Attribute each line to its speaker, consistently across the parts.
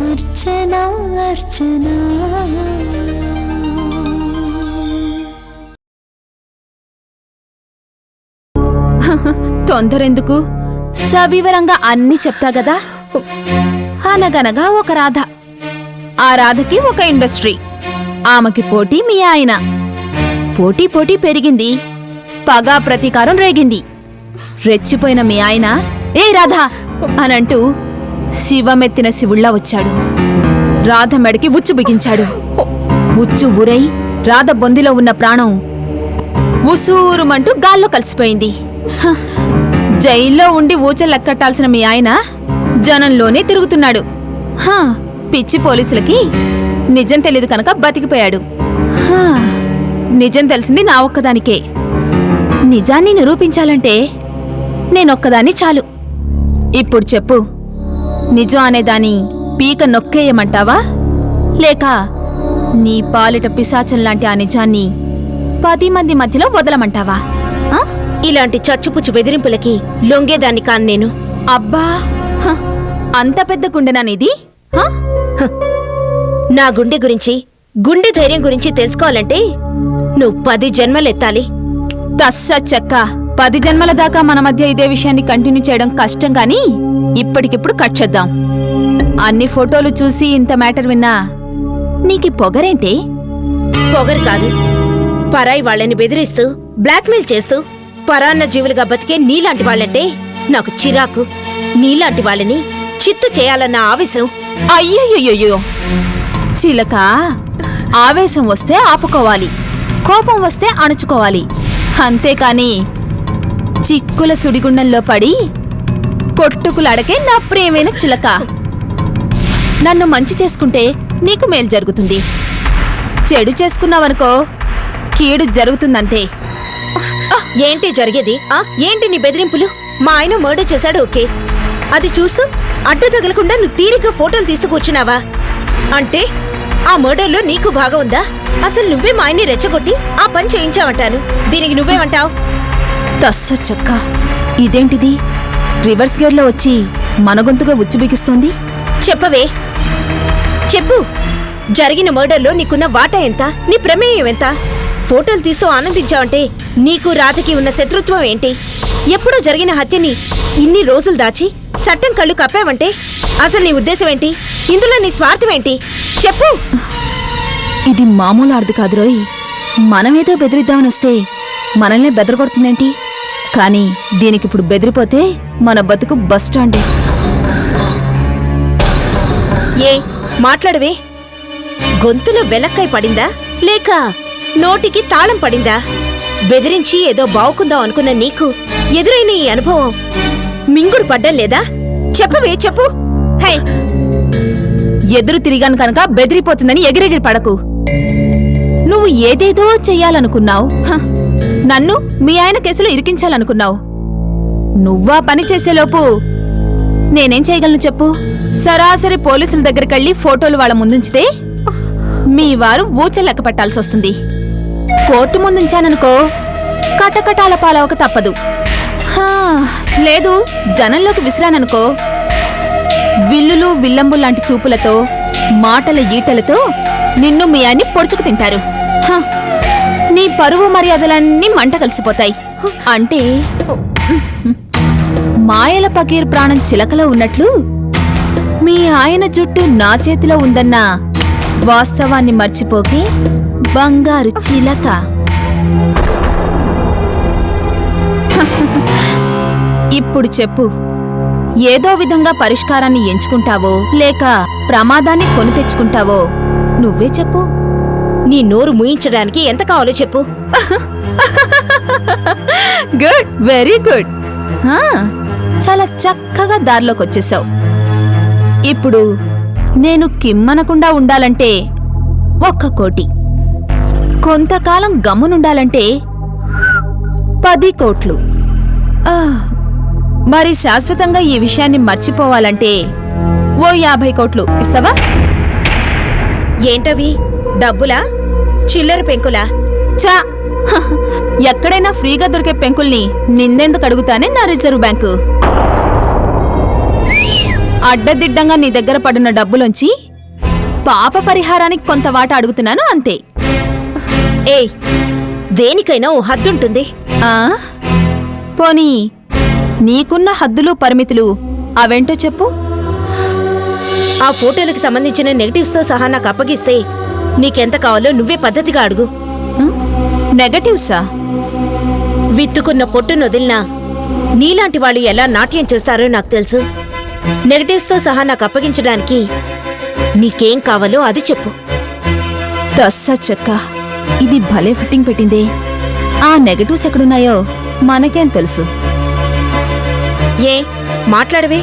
Speaker 1: అర్చనా అర్చనా
Speaker 2: తొందరెందుకు? సవివరంగా అన్నీ చెప్తా గదా. అనగనగా ఒక రాధ, ఆ రాధకి ఒక ఇండస్ట్రీ, ఆమెకి పోటీ మీ ఆయన. పోటీ పోటీ పెరిగింది, పగా ప్రతీకారం రేగింది. రెచ్చిపోయిన మీ ఆయన ఏ రాధా అనంటూ శివమెత్తిన శివుళ్ళ వచ్చాడు. రాధ మెడకి ఉచ్చు బిగించాడు. ఉచ్చు ఊరై రాధ బొందిలో ఉన్న ప్రాణం ఉసూరుమంటూ గాల్లో కలిసిపోయింది. జైల్లో ఉండి ఊచలెక్కట్టాల్సిన మీ ఆయన జనంలోనే తిరుగుతున్నాడు. పిచ్చి పోలీసులకి నిజం తెలీదు కనుక బతికిపోయాడు. నిజం తెలిసింది నా ఒక్కదానికే. నిజాన్ని నిరూపించాలంటే నేనొక్కదాన్ని చాలు. ఇప్పుడు చెప్పు, నిజం అనేదాని పీక నొక్కేయమంటావా, లేక నీ పాలిట పిశాచం లాంటి ఆ నిజాన్ని 10 మంది మధ్యలో వదలమంటావా?
Speaker 3: ఇలాంటి చచ్చుపుచ్చు బెదిరింపులకి లొంగేదాన్ని కాను నేను.
Speaker 2: అబ్బా, అంత పెద్ద గుండెనా నీది?
Speaker 3: నా గుండె గురించి, గుండె ధైర్యం గురించి తెలుసుకోవాలంటే నువ్వు 10 జన్మలెత్తాలి.
Speaker 2: తస్స చెక్క, 10 జన్మల దాకా మన మధ్య ఇదే విషయాన్ని కంటిన్యూ చేయడం కష్టం గాని ఇప్పటికిప్పుడు కట్ చేద్దాం. అన్ని ఫోటోలు చూసి ఇంత మ్యాటర్ విన్నా నీకి పొగరేంటే?
Speaker 3: పొగరు కాదు, పరాయి వాళ్ళని బెదిరిస్తూ బ్లాక్మెయిల్ చేస్తూ పరాన్న జీవులుగా బతికే నీలాంటి వాళ్ళంటే నాకు చిరాకు. నీలాంటి వాళ్ళని చిత్తు చేయాలన్న ఆవేశం.
Speaker 2: అయ్యయ్యో చిలక, ఆవేశం వస్తే ఆపుకోవాలి, కోపం వస్తే అణుచుకోవాలి, అంతేకాని చిక్కుల సుడిగుండంలో పడి కొట్టుకులాడకే నా ప్రేమైన చిలక. నన్ను మంచి చేసుకుంటే నీకు మేలు జరుగుతుంది, చెడు చేసుకున్నావనుకో కీడు జరుగుతుందంతే.
Speaker 3: ఏంటి జరిగేది? ఏంటి నీ బెదిరింపులు? మా ఆయన మర్డర్ చేశాడు, ఓకే. అది చూస్తూ అడ్డు తగలకుండా నువ్వు తీరిగ్గా ఫోటోలు తీస్తూ కూర్చున్నావా? అంటే ఆ మర్డర్లో నీకు భాగం ఉందా? అసలు నువ్వే మా ఆయన్ని రెచ్చగొట్టి ఆ పని చేయించావంటాను. దీనికి నువ్వేమంటావు?
Speaker 2: తస్స చెక్క, ఇదేంటిది రివర్స్ గేర్లో వచ్చి మన గొంతుగా ఉచ్చు బిగిస్తోంది?
Speaker 3: చెప్పవే, చెప్పు. జరిగిన మర్డర్లో నీకున్న వాటా ఎంత? నీ ప్రమేయం ఎంత? ఫోటోలు తీస్తూ ఆనందించావంటే నీకు రాధకి ఉన్న శత్రుత్వం ఏంటి? ఎప్పుడో జరిగిన హత్యని ఇన్ని రోజులు దాచి చట్టం కళ్ళు కప్పావంటే అసలు నీ ఉద్దేశం ఏంటి? ఇందులో నీ స్వార్థం ఏంటి? చెప్పు.
Speaker 2: ఇది మామూలు ఆడదు కాదురోయ్. మనమేదో బెదిరిద్దామని వస్తే మనల్నే బెదరగొడుతుందేంటి? కానీ దీనికిప్పుడు బెదిరిపోతే మన బతుకు బస్టాండే.
Speaker 3: ఏ మాట్లాడవే? గొంతులో వెలక్కాయ పడిందా, లేక నోటికి తాళం పడిందా? బెదిరించి ఏదో బావుకుందాం అనుకున్న నీకు ఎదురైన ఈ అనుభవం మింగుడు పడ్డం లేదా? చెప్పవే, చెప్పు. హే,
Speaker 2: ఎదురు తిరిగాను కనుక బెదిరిపోతుందని ఎగిరెగిరి పడకు. నువ్వు ఏదేదో చెయ్యాలనుకున్నావు, నన్ను మీ ఆయన కేసులో ఇరికించాలనుకున్నావు. నువ్వా పని చేసేలోపు నేనేం చేయగలను చెప్పు? సరాసరి పోలీసుల దగ్గరికెళ్ళి ఫోటోలు వాళ్ళ ముందుంచితే మీ వారు ఊచ లెక్క పెట్టాల్సి వస్తుంది. కోర్టు ముందుంచాననుకో కటకటాల పాలవక తప్పదు. లేదు, జనంలోకి విసిరాననుకో విల్లులు విల్లంబు లాంటి చూపులతో, మాటల ఈటలతో నిన్ను మీ ఆయన్ని పొడుచుకు తింటారు. నీ పరువు మర్యాదలన్నీ మంట కలిసిపోతాయి. అంటే మాయల పకీర్ ప్రాణం చిలకలో ఉన్నట్లు మీ ఆయన జుట్టు నా చేతిలో ఉందన్న వాస్తవాన్ని మర్చిపోకే బంగారు చిలక. ఇప్పుడు చెప్పు, ఏదో విధంగా పరిష్కారాన్ని ఎంచుకుంటావో లేక ప్రమాదాన్ని కొని తెచ్చుకుంటావో నువ్వే చెప్పు.
Speaker 3: నీ నోరు ముయించడానికి ఎంత కావాలో చెప్పు.
Speaker 2: Good, very good. చాలా చక్కగా దారిలోకి వచ్చేసావు. ఇప్పుడు నేను కిమ్మనకుండా ఉండాలంటే 1 కోటి, కొంతకాలం గమ్మునుండాలంటే 10 కోట్లు. మరి శాశ్వతంగా ఈ విషయాన్ని మర్చిపోవాలంటే ఓ 50 కోట్లు ఇస్తావా?
Speaker 3: ఏంటవి? డబ్బులా, చిల్లర పెంకులా?
Speaker 2: చా, ఎక్కడైనా ఫ్రీగా దొరికే పెంకుల్ని నిన్నెందుకు అడుగుతానే నా రిజర్వ్ బ్యాంకు. అడ్డదిడ్డంగా నీ దగ్గర పడున్న డబ్బులోంచి పాప పరిహారానికి కొంత వాట అడుగుతున్నాను అంతే.
Speaker 3: ఏయ్, దేనికైనా ఓ హద్దుంటుంది.
Speaker 2: ఆ పోనీ నీకున్న హద్దులు పరిమితులు అవేంటో చెప్పు.
Speaker 3: ఆ ఫోటోలకు సంబంధించిన నెగటివ్స్తో సహా నాకు అప్పగిస్తే నీకెంత కావాలో నువ్వే పద్ధతిగా అడుగు.
Speaker 2: నెగటివ్సా?
Speaker 3: విత్తుకున్న పొట్టును వదిలినా నీలాంటి వాళ్ళు ఎలా నాట్యం చేస్తారో నాకు తెలుసు. నెగటివ్స్తో సహా నాకు అప్పగించడానికి నీకేం కావాలో అది చెప్పు.
Speaker 2: దస్సా చెక్క, ఇది భలే ఫిట్టింగ్ పెట్టిందే. ఆ నెగటివ్స్ ఎక్కడున్నాయో మనకేం తెలుసు.
Speaker 3: ఏ మాట్లాడవే?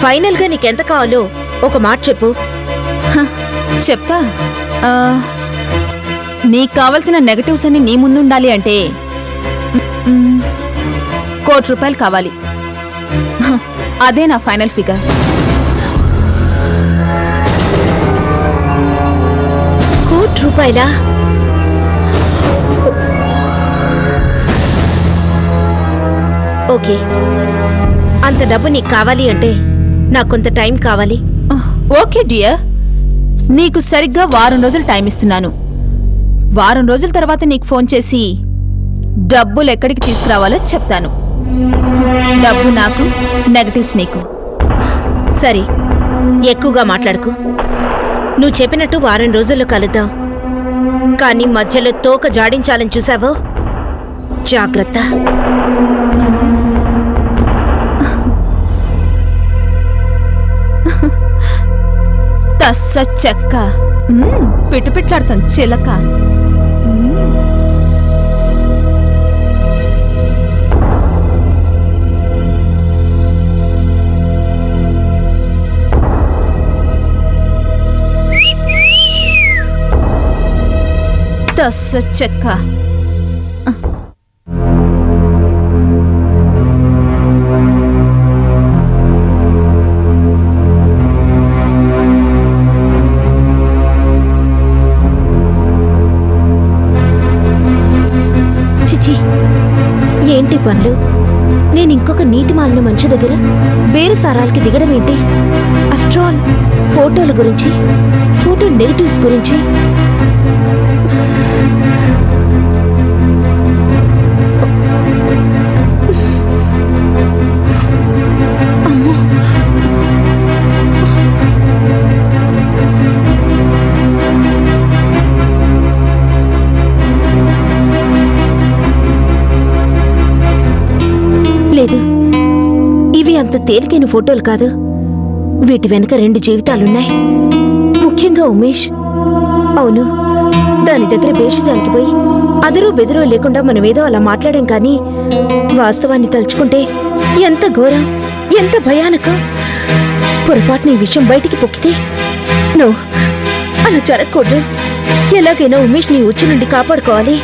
Speaker 3: ఫైనల్గా నీకెంత కావాలో ఒక మాట చెప్పు.
Speaker 2: చెప్తా. నీకు కావలసిన నెగటివ్స్ అన్ని నీ ముందుండాలి అంటే ₹1,00,00,000 కావాలి. అదే నా ఫైనల్ ఫిగర్.
Speaker 3: ₹1,00,00,000? ఓకే, అంత డబ్బు నీకు కావాలి అంటే నాకు కొంత టైం కావాలి.
Speaker 2: ఓకే డియర్, నీకు సరిగ్గా వారం రోజులు టైం ఇస్తున్నాను. వారం రోజుల తర్వాత నీకు ఫోన్ చేసి డబ్బులు ఎక్కడికి తీసుకురావాలో చెప్తాను. డబ్బు నాకు, నెగటివ్స్ నీకు.
Speaker 3: సరే, ఎక్కువగా మాట్లాడుకో. నువ్వు చెప్పినట్టు వారం రోజుల్లో కలుద్దాం. కానీ మధ్యలో తోక జాడించాలని చూసావో జాగ్రత్త.
Speaker 2: తస్స చెక్క, పిట్టుపిట్లాడుతాను చిలక. తస్స చెక్క.
Speaker 3: చిచి, ఏంటి పనులు? నేను ఇంకొక నీతి మాలిన మనిషి దగ్గర బేరసారాలకి దిగడం ఏంటి? ఆఫ్టర్ ఆల్ ఫోటోల గురించి, ఫోటో నెగటివ్స్ గురించి. అమ్మో, లేదు, ఇవి అంత తేలికైన ఫోటోలు కాదు. వీటి వెనక 2 జీవితాలున్నాయి. ముఖ్యంగా ఉమేష్. అవును, దాని దగ్గర బేషజానికి పోయి అదరూ బెదరూ లేకుండా మనమేదో అలా మాట్లాడాం. కానీ వాస్తవాన్ని తలుచుకుంటే ఎంత ఘోరం, ఎంత భయానకం. పొరపాటున ఈ విషయం బయటికి పొక్కితే నువ్వు అలా జరగకూడదు. ఎలాగైనా ఉమేష్ నీ ఉచ్చు నుండి కాపాడుకోవాలి.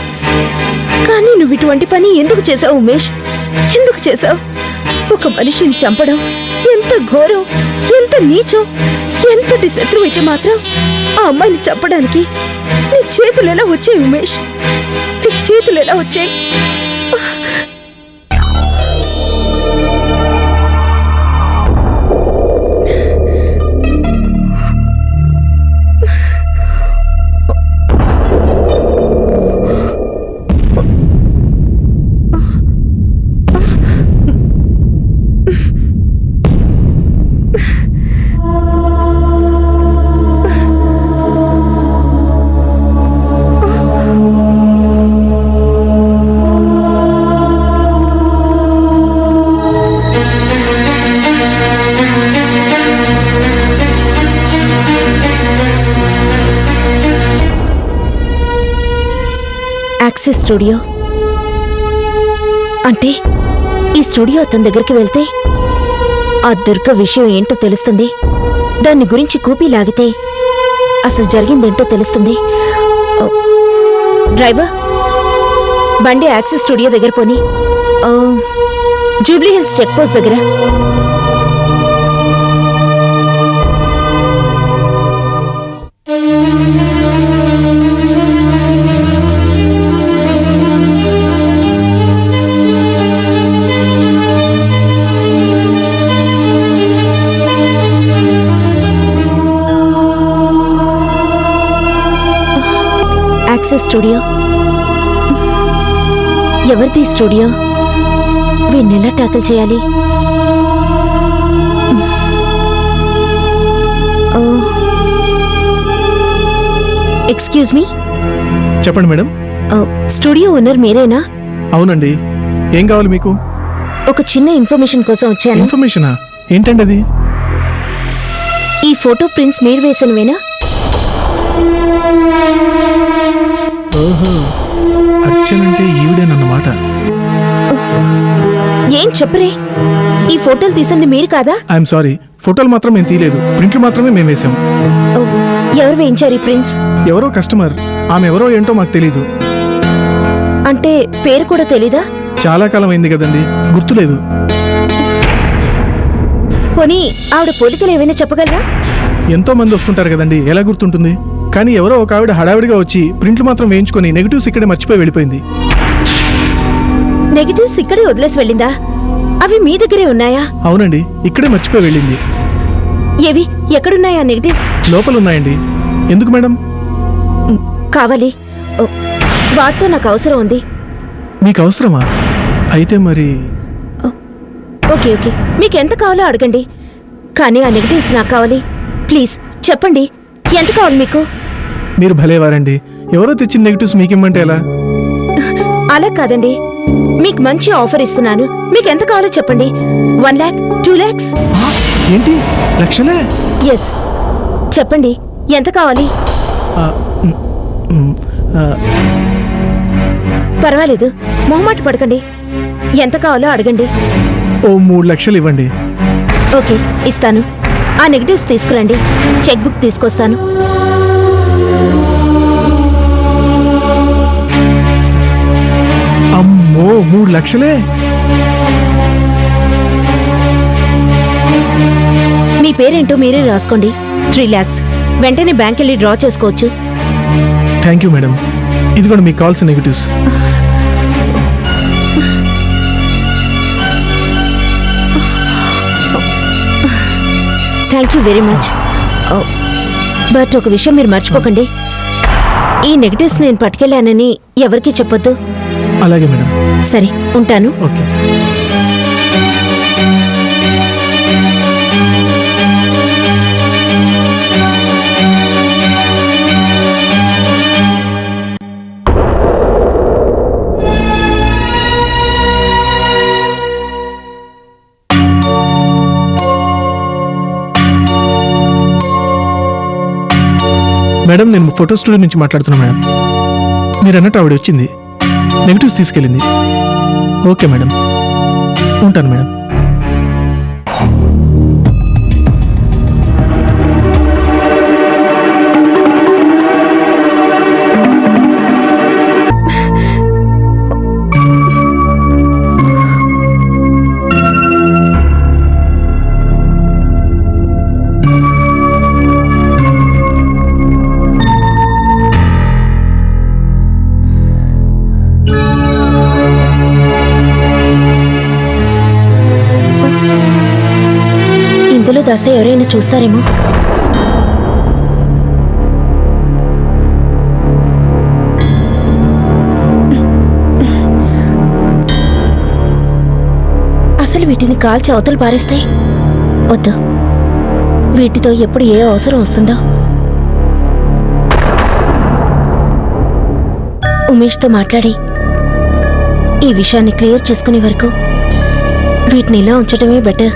Speaker 3: కానీ నువ్వు ఇటువంటి పని ఎందుకు చేశావు ఉమేష్? ఎందుకు చేశావు? ఒక మనిషిని చంపడం ఎంత ఘోరం, ఎంత నీచం. ఎంతటి శత్రువు అయితే మాత్రం ఆ అమ్మాయిని చంపడానికి నీ చేతులు ఎలా వచ్చాయి ఉమేష్? నీ చేతులు ఎలా వచ్చాయి? యాక్సెస్ స్టూడియో అంటే ఈ స్టూడియో అతని దగ్గరికి వెళ్తే ఆ దుర్గ విషయం ఏంటో తెలుస్తుంది. దాన్ని గురించి కూపీ లాగితే అసలు జరిగిందేంటో తెలుస్తుంది. డ్రైవర్, బండి యాక్సెస్ స్టూడియో దగ్గర పోని. జూబ్లీ హిల్స్ చెక్ పోస్ట్ దగ్గర. Is studio. ఎవరిది స్టూడియో? వీడిని ఎలా ట్యాకిల్ చేయాలి? Excuse me.
Speaker 4: చెప్పండి మేడం.
Speaker 3: స్టూడియో ఓనర్ మీరేనా?
Speaker 4: అవునండి. ఏం కావాలి మీకు?
Speaker 3: ఒక చిన్న ఇన్ఫర్మేషన్ కోసం వచ్చాను.
Speaker 4: ఇన్ఫర్మేషనా? ఏంటండి అది?
Speaker 3: ఈ ఫోటో ప్రింట్స్ మీరు వేసినవేనా?
Speaker 4: ఓహో, అర్చన అంటే ఈవిడేనన్నమాట.
Speaker 3: ఏం చెప్పరే, ఈ ఫోటోలు తీసింది మీరు కాదా?
Speaker 4: ఐఎమ్ సారీ, ఫోటోలు మాత్రం మేము తీయలేదు, ప్రింట్లు మాత్రమే మేము వేసాం.
Speaker 3: ఓ, ఎవరు వేయించారు ఈ ప్రింట్స్?
Speaker 4: ఎవరో కస్టమర్, ఆమె ఎవరో ఏంటో మాకు తెలీదు.
Speaker 3: అంటే పేరు కూడా తెలీదా?
Speaker 4: చాలా కాలం అయింది కదండి, గుర్తులేదు.
Speaker 3: పోనీ ఆవిడ పోలికలు ఏమైనా చెప్పగలరా?
Speaker 4: ఎంతో మంది వస్తుంటారు కదండి, ఎలా గుర్తుంటుంది? కానీ ఎవరో ఒక ఆవిడ హడావిడిగా వచ్చి ప్రింట్లు మాత్రం వేయించుకొని నెగిటివ్స్ ఇక్కడే మర్చిపోయి వెళ్ళిపోయింది.
Speaker 3: నెగిటివ్స్ ఇక్కడే వదిలేసి వెళ్ళిందా? అవి మీ దగ్గరే ఉన్నాయా?
Speaker 4: అవునండి, ఇక్కడే మర్చిపోయి వెళ్ళింది.
Speaker 3: ఏవి? ఎక్కడున్నాయా నెగిటివ్స్?
Speaker 4: లోపల ఉన్నాయండి. ఎందుకు మేడం?
Speaker 3: కావాలి. ఓ, వాటితో నాకు అవసరం ఉంది.
Speaker 4: మీకు అవసరమా? అయితే మరి
Speaker 3: ఓకే ఓకే, మీకు ఎంత కావాలో అడగండి, కానీ ఆ నెగిటివ్స్ నాకు కావాలి. ప్లీజ్ చెప్పండి, ఎంత కావాలి మీకు?
Speaker 4: మీరు భలేవారండి, ఎవరో తెచ్చిన నెగిటివ్స్ మీకిమ్మంటే ఎలా?
Speaker 3: అలా కాదండి, మీకు మంచి ఆఫర్ ఇస్తున్నాను. మీకు ఎంత కావాలో చెప్పండి. 1 lakh, 2 lakhs?
Speaker 4: ఏంటి, లక్షలే?
Speaker 3: ఎస్, చెప్పండి ఎంత కావాలి?
Speaker 4: ఆ, మ్, మ్, ఆ,
Speaker 3: పర్వాలేదు, మొహమాట పడకండి, ఎంత కావాలో అడగండి.
Speaker 4: ఓ 3 లక్షలు ఇవ్వండి.
Speaker 3: ఓకే, ఇస్తాను. ఆ నెగిటివ్స్ తీసుకురండి, చెక్ బుక్ తీసుకొస్తాను.
Speaker 4: అమ్మో, 3 లక్షలే?
Speaker 3: మీ పేరేంటో మీరే రాసుకోండి. 3 lakhs వెంటనే బ్యాంక్ వెళ్ళి డ్రా చేసుకోవచ్చు.
Speaker 4: Thank you madam. ఇదిగోండి మీకు కావాల్సిన negatives.
Speaker 3: Thank you very much. But ఒక విషయం మీరు మర్చిపోకండి, ఈ నెగిటివ్స్ నేను పట్టుకెళ్ళానని ఎవరికీ చెప్పొద్దు.
Speaker 4: అలాగే మేడం.
Speaker 3: సరే, ఉంటాను.
Speaker 4: ఓకే. మేడం, నేను ఫోటో స్టూడియో నుంచి మాట్లాడుతున్నా మేడం. మీరు అన్నట్టు ఆవిడ వచ్చింది, నెగిటివ్స్ తీసుకెళ్ళింది. ఓకే మేడం, ఉంటాను మేడం.
Speaker 3: ఇందులో దాస్తే ఎవరైనా చూస్తారేమో. అసలు వీటిని కాల్చి అవతలు పారేస్తాయి. వద్దు, వీటితో ఎప్పుడు ఏ అవసరం వస్తుందో. ఉమేష్తో మాట్లాడి ఈ విషయాన్ని క్లియర్ చేసుకునే వరకు వీటిని ఇలా ఉంచడమే బెటర్.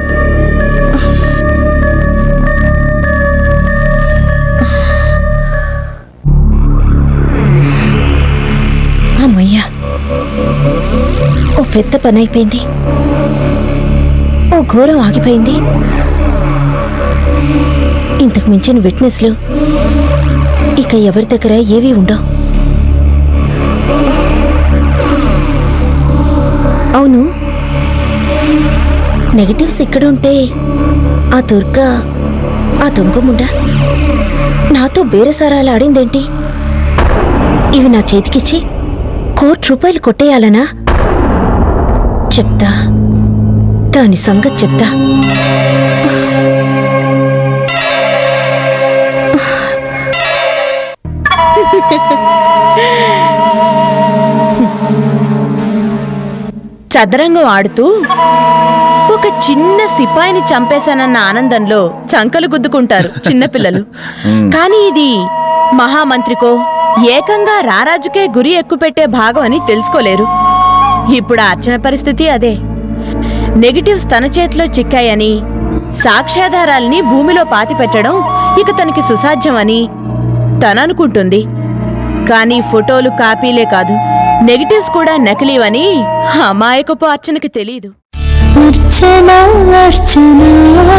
Speaker 3: అమ్మయ్యా, ఓ పెద్ద పని అయిపోయింది, ఓ ఘోరం ఆగిపోయింది. ఇంతకు మించిన విట్నెస్లు ఇక ఎవరి దగ్గర ఏవీ ఉండవు. అవును, నెగటివ్స్ ఇక్కడ ఉంటే ఆ దుర్గా, ఆ దొంగముండ నాతో బేరసారాలు ఆడిందేంటి? ఇవి నా చేతికిచ్చి ₹1,00,00,000 కొట్టేయాలనా? చెప్తా, దాని సంగతి చెప్తా. చదరంగం ఆడుతూ ఒక చిన్న సిపాయిని చంపేశానన్న ఆనందంలో చంకలు గుద్దుకుంటారు చిన్నపిల్లలు. కానీ ఇది మహామంత్రికో ఏకంగా రారాజుకే గురి ఎక్కుపెట్టే భాగం అని తెలుసుకోలేరు. ఇప్పుడు ఆ అర్చన పరిస్థితి అదే. నెగిటివ్స్ తన చేతిలో చిక్కాయని, సాక్ష్యాధారాల్ని భూమిలో పాతిపెట్టడం ఇక తనకి సుసాధ్యమని తననుకుంటుంది. కానీ ఫోటోలు కాపీలే కాదు, నెగిటివ్స్ కూడా నకిలీవని అమాయకపు అర్చనకి తెలీదు.
Speaker 1: అర్చనా అర్చనా